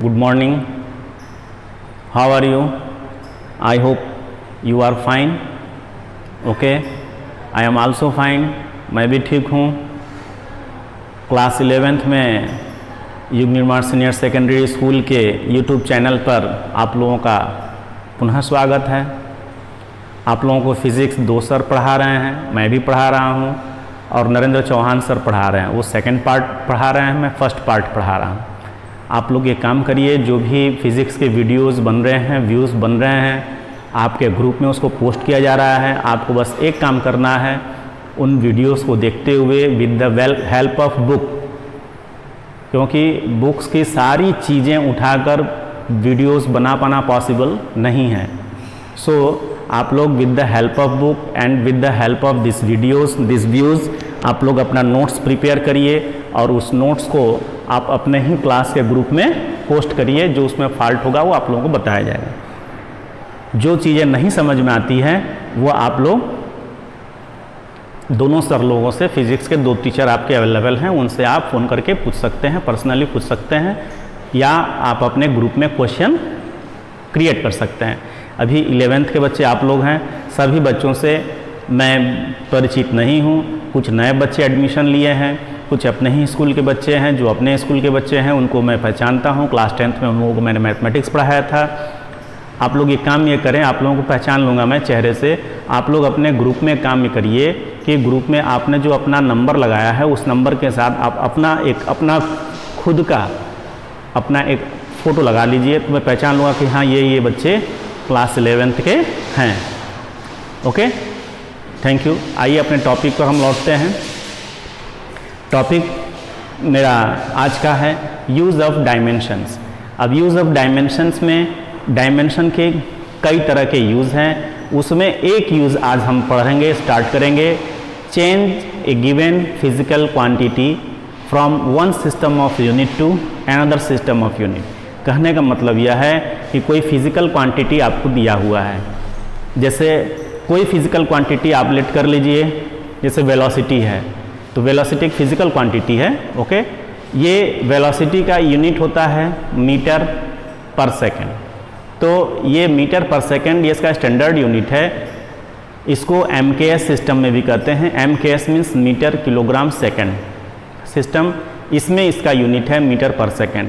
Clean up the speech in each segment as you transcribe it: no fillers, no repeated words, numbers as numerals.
Good morning. How are you? I hope you are fine. Okay. I am also fine. मैं भी ठीक हूँ. Class 11th में युग निर्माण सीनियर सेकेंडरी स्कूल के YouTube चैनल पर आप लोगों का पुनः स्वागत है. आप लोगों को फिज़िक्स 2 सर पढ़ा रहे हैं, मैं भी पढ़ा रहा हूँ और नरेंद्र चौहान सर पढ़ा रहे हैं. वो सेकंड पार्ट पढ़ा रहे हैं, मैं फर्स्ट पार्ट पढ़ा रहा हूँ. आप लोग ये काम करिए, जो भी फिज़िक्स के वीडियोस बन रहे हैं, व्यूज़ बन रहे हैं, आपके ग्रुप में उसको पोस्ट किया जा रहा है. आपको बस एक काम करना है, उन वीडियोस को देखते हुए with the help of book, क्योंकि बुक्स की सारी चीज़ें उठाकर वीडियोस बना पाना पॉसिबल नहीं है. सो आप लोग with the help of book and with the help of this videos this views आप लोग अपना नोट्स प्रिपेयर करिए और उस नोट्स को आप अपने ही क्लास के ग्रुप में पोस्ट करिए. जो उसमें फॉल्ट होगा वो आप लोगों को बताया जाएगा. जो चीज़ें नहीं समझ में आती हैं वो आप लोग दोनों सर लोगों से, फिज़िक्स के 2 टीचर आपके अवेलेबल हैं, उनसे आप फ़ोन करके पूछ सकते हैं, पर्सनली पूछ सकते हैं, या आप अपने ग्रुप में क्वेश्चन क्रिएट कर सकते हैं. अभी 11th के बच्चे आप लोग हैं, सभी बच्चों से मैं परिचित नहीं हूँ. कुछ नए बच्चे एडमिशन लिए हैं, कुछ अपने ही स्कूल के बच्चे हैं. जो अपने स्कूल के बच्चे हैं उनको मैं पहचानता हूँ. क्लास 10th में उन लोगों को मैंने मैथमेटिक्स पढ़ाया था. आप लोग ये काम ये करें, आप लोगों को पहचान लूँगा मैं चेहरे से. आप लोग अपने ग्रुप में काम ये करिए कि ग्रुप में आपने जो अपना नंबर लगाया है उस नंबर के साथ आप अपना खुद का अपना एक फ़ोटो लगा लीजिए, तो मैं पहचान लूँगा कि हाँ ये बच्चे क्लास 11th के हैं. Okay, thank you. आइए अपने टॉपिक पर हम लौटते हैं. टॉपिक मेरा आज का है यूज़ ऑफ डायमेंशंस. अब यूज़ ऑफ डायमेंशंस में डायमेंशन के कई तरह के यूज़ हैं. उसमें एक यूज़ आज हम पढ़ेंगे, स्टार्ट करेंगे. Change a given physical quantity from one system of unit to another system of unit. कहने का मतलब यह है कि कोई फिजिकल क्वांटिटी आपको दिया हुआ है. जैसे कोई फिजिकल क्वांटिटी आप लेट कर लीजिए, जैसे वेलोसिटी है, तो वेलोसिटी एक फिजिकल क्वांटिटी है. ओके, ये वेलोसिटी का यूनिट होता है मीटर पर सेकेंड. तो ये मीटर पर सेकेंड ये इसका स्टैंडर्ड यूनिट है. इसको MKS सिस्टम में भी कहते हैं. MKS means metre kilogram second system. इसमें इसका यूनिट है मीटर पर सेकेंड.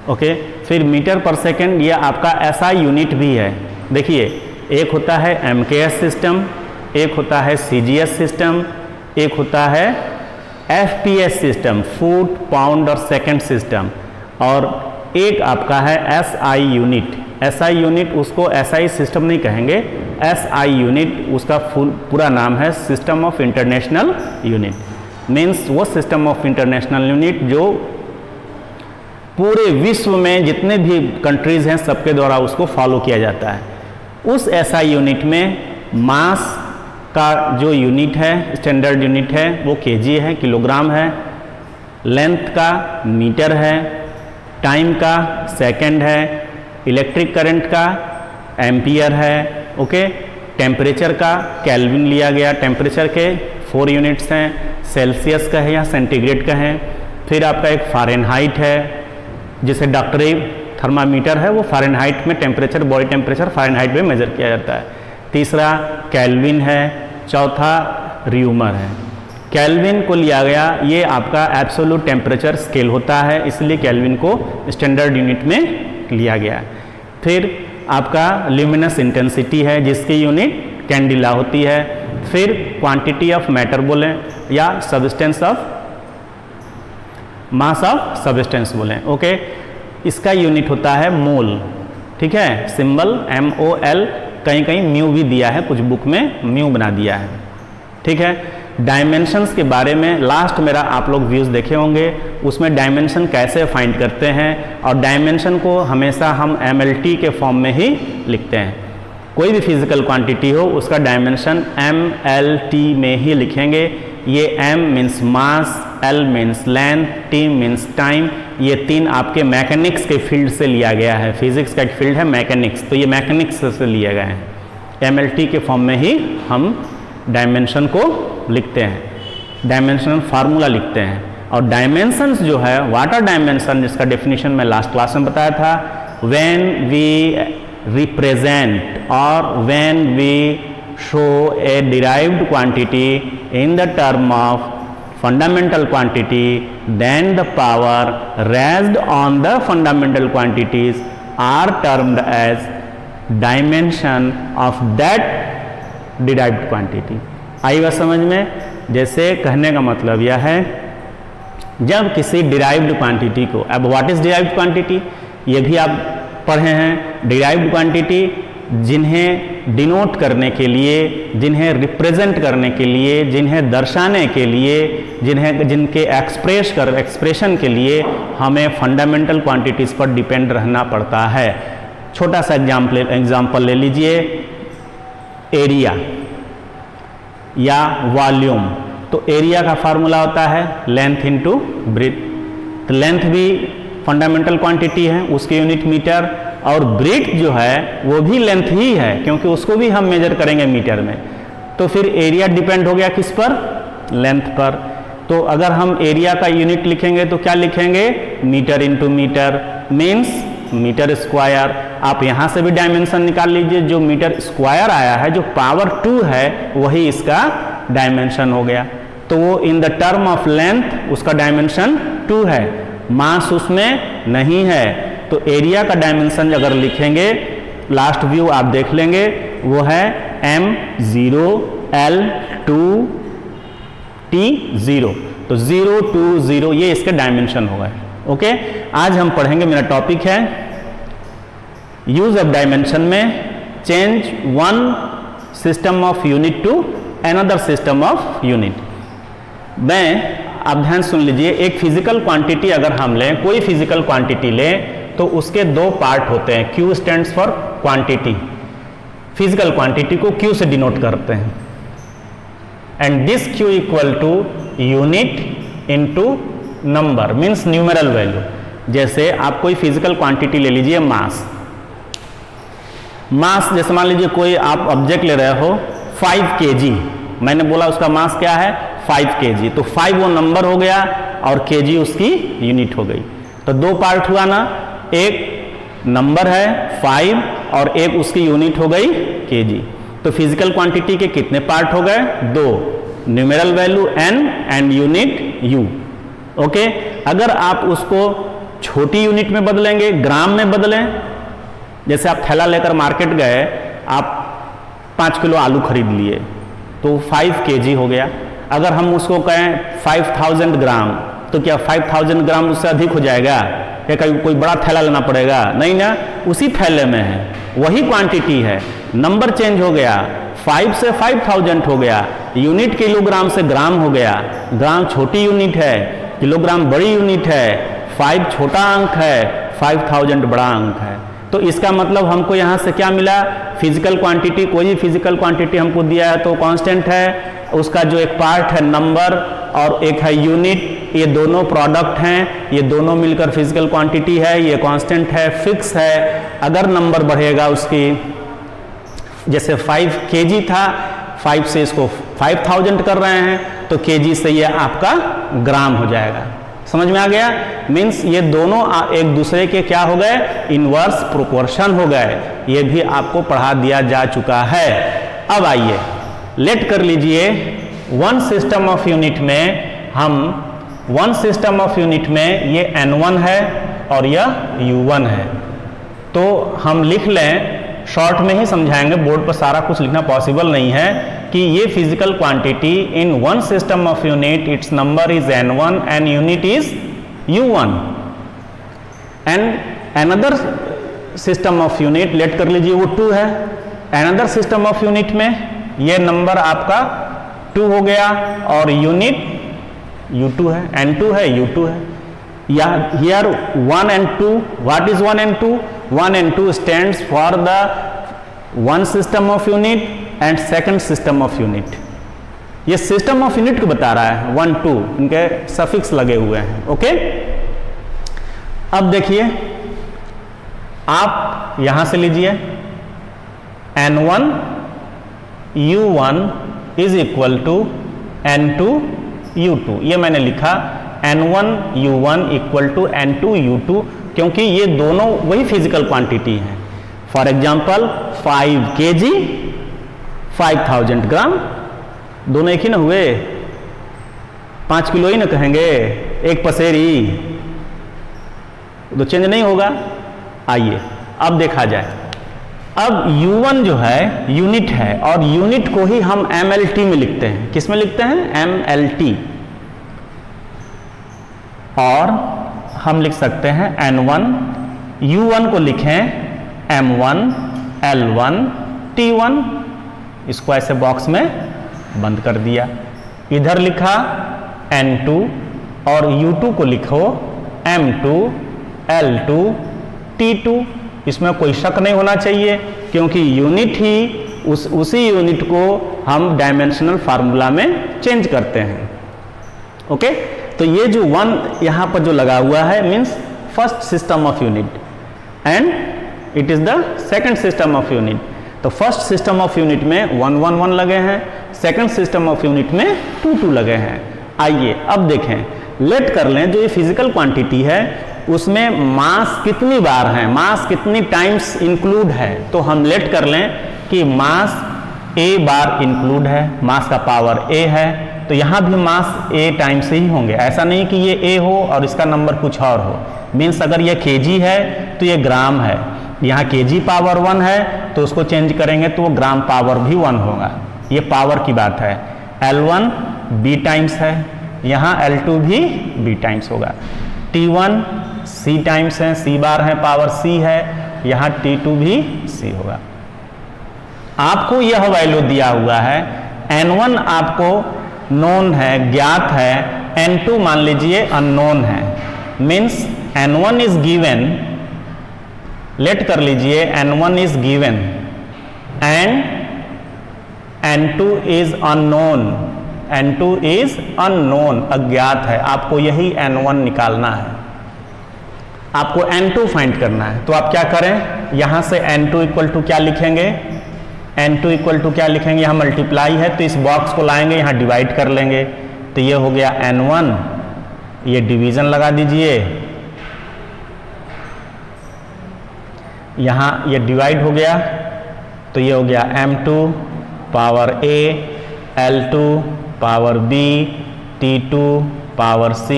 ओके, फिर मीटर पर सेकेंड ये आपका SI यूनिट भी है. देखिए, एक होता है MKS सिस्टम, एक होता है CGS सिस्टम, एक होता है FPS सिस्टम, फुट पाउंड और सेकेंड सिस्टम, और एक आपका है SI यूनिट. SI यूनिट उसको SI सिस्टम नहीं कहेंगे, SI यूनिट उसका पूरा नाम है system of international unit. Means वो सिस्टम ऑफ इंटरनेशनल यूनिट जो पूरे विश्व में जितने भी कंट्रीज़ हैं सबके द्वारा उसको फॉलो किया जाता है. उस SI यूनिट में मास का जो यूनिट है, स्टैंडर्ड यूनिट है, वो kg है, किलोग्राम है. लेंथ का मीटर है, टाइम का सेकंड है, इलेक्ट्रिक करंट का एम्पियर है. ओके, टेम्परेचर का केल्विन लिया गया. टेम्परेचर के 4 यूनिट्स हैं, सेल्सियस का है या सेंटीग्रेड का है. फिर आपका एक फ़ारेनहाइट है, जिसे डॉक्टरी थर्मामीटर है, वो फ़ारेनहाइट में टेम्परेचर, बॉडी टेम्परेचर फ़ारेनहाइट में मेजर किया जाता है. तीसरा केल्विन है. चौथा र्यूमर है. केल्विन को लिया गया, ये आपका एब्सोल्यूट टेम्परेचर स्केल होता है, इसलिए केल्विन को स्टैंडर्ड यूनिट में लिया गया. फिर आपका ल्यूमिनस इंटेंसिटी है, जिसकी यूनिट कैंडिला होती है. फिर क्वांटिटी ऑफ मैटर बोलें या substance of mass of substance बोलें. ओके, इसका यूनिट होता है मोल. ठीक है, सिंबल MOL. कहीं कहीं म्यू भी दिया है, कुछ बुक में म्यू बना दिया है. ठीक है, डायमेंशंस के बारे में लास्ट मेरा आप लोग व्यूज़ देखे होंगे. उसमें डायमेंशन कैसे फाइंड करते हैं, और डायमेंशन को हमेशा हम MLT के फॉर्म में ही लिखते हैं. कोई भी फिजिकल क्वांटिटी हो उसका डायमेंशन MLT में ही लिखेंगे. ये M means mass, L means length, T means time. ये 3 आपके मैकेनिक्स के फील्ड से लिया गया है. फिजिक्स का एक फील्ड है मैकेनिक्स, तो ये मैकेनिक्स से लिए गए हैं. MLT के फॉर्म में ही हम डायमेंशन को लिखते हैं, डायमेंशनल फार्मूला लिखते हैं. और डायमेंशंस जो है, वाटर डायमेंशन जिसका डेफिनेशन मैं लास्ट क्लास में बताया था, व्हेन वी रिप्रेजेंट और when we show a derived quantity in the term of fundamental quantity, then the power raised on the fundamental quantities are termed as dimension of that derived quantity. आई बात समझ में? जैसे कहने का मतलब यह है, जब किसी डिराइव्ड क्वांटिटी को, अब व्हाट इज डिराइव्ड क्वांटिटी ये भी आप पढ़े हैं। डिराइव्ड क्वांटिटी जिन्हें डिनोट करने के लिए, जिन्हें रिप्रेजेंट करने के लिए, जिन्हें दर्शाने के लिए, जिनके एक्सप्रेशन के लिए हमें फंडामेंटल क्वांटिटीज़ पर डिपेंड रहना पड़ता है। छोटा सा एग्जाम्पल ले लीजिए, एरिया या वॉल्यूम। तो एरिया का फार्मूला होता है लेंथ इनटू ब्रेथ। तो लेंथ भी फंडामेंटल क्वांटिटी है, उसके यूनिट मीटर, और ब्रेथ जो है वो भी लेंथ ही है क्योंकि उसको भी हम मेजर करेंगे मीटर में। तो फिर एरिया डिपेंड हो गया किस पर? लेंथ पर। तो अगर हम एरिया का यूनिट लिखेंगे तो क्या लिखेंगे? Metre into metre means metre square. आप यहाँ से भी डायमेंशन निकाल लीजिए, जो मीटर स्क्वायर आया है, जो पावर 2 है, वही इसका डायमेंशन हो गया। तो वो इन द टर्म ऑफ लेंथ उसका डायमेंशन 2 है, मास उसमें नहीं है। तो एरिया का डायमेंशन अगर लिखेंगे, लास्ट व्यू आप देख लेंगे, वो है m0 L2 T0। तो 0 2 0 ये इसके डायमेंशन हो गए। ओके, आज हम पढ़ेंगे, मेरा टॉपिक है यूज ऑफ डायमेंशन में change one system of unit to another system of unit. आप ध्यान सुन लीजिए, एक फिजिकल क्वांटिटी अगर हम लें, कोई फिजिकल क्वांटिटी लें, तो उसके दो पार्ट होते हैं। Q stands for quantity, physical quantity को Q से डिनोट करते हैं, and this Q equal to unit into number means numeral value. जैसे आप कोई फिजिकल क्वांटिटी ले लीजिए, मास। मास जैसे मान लीजिए कोई आप ऑब्जेक्ट ले रहे हो 5 kg, मैंने बोला उसका मास क्या है? 5 kg। तो 5 वो नंबर हो गया और kg उसकी यूनिट हो गई। तो दो पार्ट हुआ ना, एक नंबर है 5 और एक उसकी यूनिट हो गई kg। तो फिजिकल क्वांटिटी के कितने पार्ट हो गए? 2, numeral value n and unit u। Okay, अगर आप उसको छोटी यूनिट में बदलेंगे, ग्राम में बदलें, जैसे आप थैला लेकर मार्केट गए, आप 5 किलो आलू खरीद लिए तो 5 kg हो गया। अगर हम उसको कहें 5000 ग्राम, तो क्या 5000 ग्राम उससे अधिक हो जाएगा? क्या कोई बड़ा थैला लेना पड़ेगा? नहीं ना, उसी थैले में है, वही क्वांटिटी है, नंबर चेंज हो गया, 5 से 5000 हो गया, यूनिट किलोग्राम से ग्राम हो गया। ग्राम छोटी यूनिट है, किलोग्राम बड़ी यूनिट है, 5 छोटा अंक है, 5000 बड़ा अंक है। तो इसका मतलब हमको यहाँ से क्या मिला? फिजिकल क्वांटिटी, कोई भी फिजिकल क्वांटिटी हमको दिया है तो कांस्टेंट है, उसका जो एक पार्ट है नंबर और एक है यूनिट, ये दोनों प्रोडक्ट हैं, ये दोनों मिलकर फिजिकल क्वांटिटी है, ये कांस्टेंट है, फिक्स है। अगर नंबर बढ़ेगा उसकी, जैसे 5 kg था, 5 से इसको 5000 कर रहे हैं, तो kg से ये आपका ग्राम हो जाएगा। समझ में आ गया? मीन्स ये दोनों एक दूसरे के क्या हो गए? इनवर्स प्रोपोर्शन हो गए। ये भी आपको पढ़ा दिया जा चुका है। अब आइए लेट कर लीजिए, वन सिस्टम ऑफ यूनिट में हम वन सिस्टम ऑफ यूनिट में ये n1 है और यह u1 है। तो हम लिख लें, शॉर्ट में ही समझाएंगे, बोर्ड पर सारा कुछ लिखना पॉसिबल नहीं है, कि ये physical quantity in one system of unit, its number is n1 and unit is u1, and another system of unit let कर लीजिए वो 2 है। अनदर सिस्टम ऑफ यूनिट में ये नंबर आपका 2 हो गया और यूनिट u2 है, n2 है, u2 है। या here 1 and 2, what is 1 and 2? 1 and 2 stands for the one system of unit and second system of unit। ये सिस्टम ऑफ यूनिट को बता रहा है, 1 2 इनके सफिक्स लगे हुए हैं। ओके, अब देखिए, आप यहां से लीजिए, n1 u1 is equal to n2 u2। ये मैंने लिखा N1 U1 equal to N2 U2, क्योंकि ये दोनों वही फिजिकल क्वांटिटी हैं। फॉर एग्जाम्पल 5 kg 5000 ग्राम, दोनों एक ही ना हुए, 5 किलो ही ना कहेंगे, एक पसेरी, तो चेंज नहीं होगा। आइए अब देखा जाए। अब U1 जो है यूनिट है, और यूनिट को ही हम MLT में लिखते हैं। किस में लिखते हैं? MLT। और हम लिख सकते हैं N1, U1 को लिखें M1 L1 T1, इसको ऐसे बॉक्स में बंद कर दिया। इधर लिखा N2 और U2 को लिखो M2 L2 T2। इसमें कोई शक नहीं होना चाहिए, क्योंकि यूनिट ही उसी यूनिट को हम डायमेंशनल फार्मूला में चेंज करते हैं। ओके, तो ये जो 1 यहाँ पर जो लगा हुआ है means first system of unit, and it is the second system of unit. तो फर्स्ट सिस्टम ऑफ यूनिट में 1 1 1 लगे हैं, सेकंड सिस्टम ऑफ यूनिट में 2 2 लगे हैं। आइए अब देखें, लेट कर लें जो ये फिजिकल क्वांटिटी है उसमें मास कितनी बार है, मास कितनी टाइम्स इंक्लूड है। तो हम लेट कर लें कि मास a बार इंक्लूड है, मास का पावर a है, तो यहाँ भी मास a टाइम्स ही होंगे। ऐसा नहीं कि ये a हो और इसका नंबर कुछ और हो। मीन्स अगर ये kg है तो ये ग्राम है, यहाँ kg पावर 1 है तो उसको चेंज करेंगे तो वो ग्राम पावर भी 1 होगा। ये पावर की बात है। L1 b टाइम्स है, यहाँ L2 भी b टाइम्स होगा। T1 c टाइम्स है, c बार है, पावर c है, यहाँ T2 भी c होगा। आपको यह वैल्यू दिया हुआ है, N1 आपको नोन है, ज्ञात है, N2 मान लीजिए अननोन है। Means N1 is given, late कर लीजिए N1 is given and N2 is unknown, N2 is unknown, अज्ञात है। आपको यही N1 निकालना है, आपको N2 फाइंड करना है। तो आप क्या करें, यहां से N2 इक्वल टू क्या लिखेंगे, N2 इक्वल टू क्या लिखेंगे, यहाँ मल्टीप्लाई है तो इस बॉक्स को लाएंगे, यहाँ डिवाइड कर लेंगे, तो ये हो गया N1, ये डिवीजन लगा दीजिए, यहाँ ये डिवाइड हो गया तो ये हो गया M2 power A, L2 power B, T2 power C,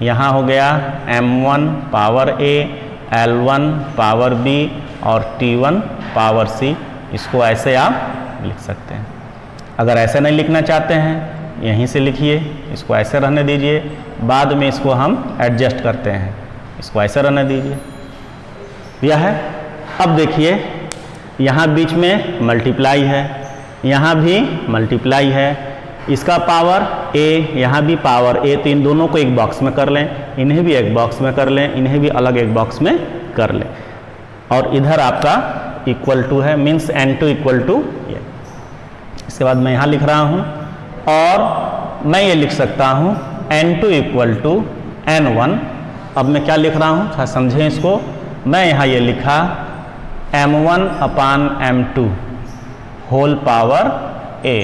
यहाँ हो गया M1 power A, L1 power B और T1 पावर C। इसको ऐसे आप लिख सकते हैं। अगर ऐसे नहीं लिखना चाहते हैं यहीं से लिखिए, इसको ऐसे रहने दीजिए, बाद में इसको हम एडजस्ट करते हैं, इसको ऐसे रहने दीजिए। यह है। अब देखिए यहाँ बीच में मल्टीप्लाई है, यहाँ भी मल्टीप्लाई है, इसका पावर a, यहाँ भी पावर a, तो इन दोनों को एक बॉक्स में कर लें, इन्हें भी एक बॉक्स में कर लें, इन्हें भी अलग एक बॉक्स में कर लें, और इधर आपका इक्वल टू है, मीन्स N2 इक्वल टू ये। इसके बाद मैं यहाँ लिख रहा हूँ, और मैं ये लिख सकता हूँ N2 इक्वल टू N1। अब मैं क्या लिख रहा हूँ, समझें इसको। मैं यहाँ ये लिखा M1 upon M2 whole power A,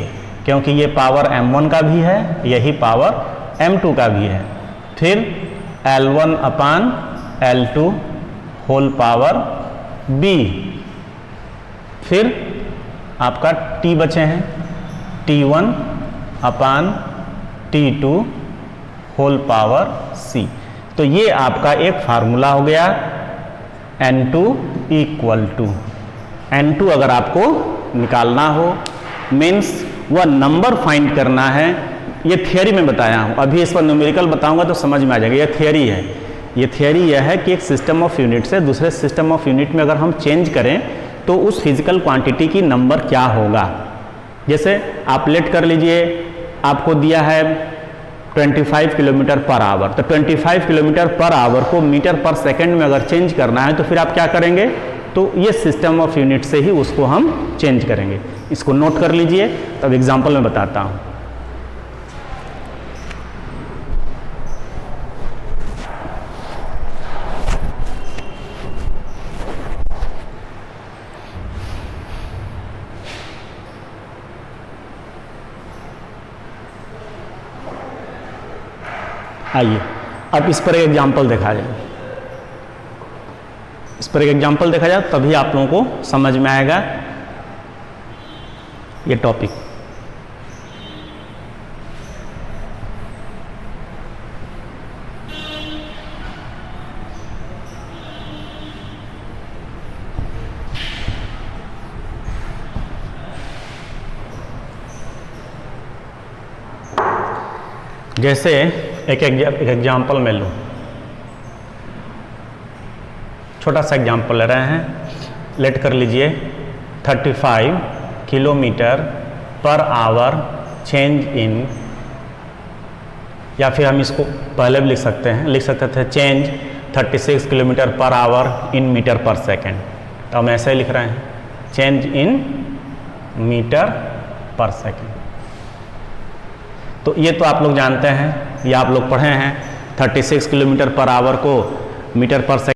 क्योंकि ये पावर M1 का भी है, यही पावर M2 का भी है। फिर L1 अपान L2 होल पावर B, फिर आपका T बचे हैं T1 अपान T2 होल पावर C। तो ये आपका एक फार्मूला हो गया N2 इक्वल टू, N2 अगर आपको निकालना हो, मीन्स वह नंबर फाइंड करना है। ये थियरी में बताया हूँ, अभी इस पर न्यूमेरिकल बताऊंगा तो समझ में आ जाएगा। ये थियरी है, ये थियरी यह है कि एक सिस्टम ऑफ यूनिट से दूसरे सिस्टम ऑफ यूनिट में अगर हम चेंज करें तो उस फिजिकल क्वांटिटी की नंबर क्या होगा। जैसे आप लेट कर लीजिए, आपको दिया है 25 किलोमीटर पर आवर, तो 25 किलोमीटर पर आवर को मीटर पर सेकंड में अगर चेंज करना है तो फिर आप क्या करेंगे, तो ये सिस्टम ऑफ यूनिट से ही उसको हम चेंज करेंगे। इसको नोट कर लीजिए, तब एग्जांपल में बताता हूँ। आइए अब इस पर एक एग्जाम्पल देखा जाए, इस पर एक एग्जाम्पल देखा जाए तभी आप लोगों को समझ में आएगा ये टॉपिक। जैसे एक एग्जाम्पल में लूँ, छोटा सा एग्जाम्पल ले रहे हैं, लेट कर लीजिए 35 kilometre per hour change in, या फिर हम इसको पहले भी लिख सकते थे change 36 kilometre per hour in metre पर सेकेंड। तो हम ऐसे ही लिख रहे हैं चेंज इन मीटर पर सेकेंड। तो ये तो आप लोग जानते हैं, ये आप लोग पढ़े हैं 36 किलोमीटर पर आवर को मीटर पर सेकेंड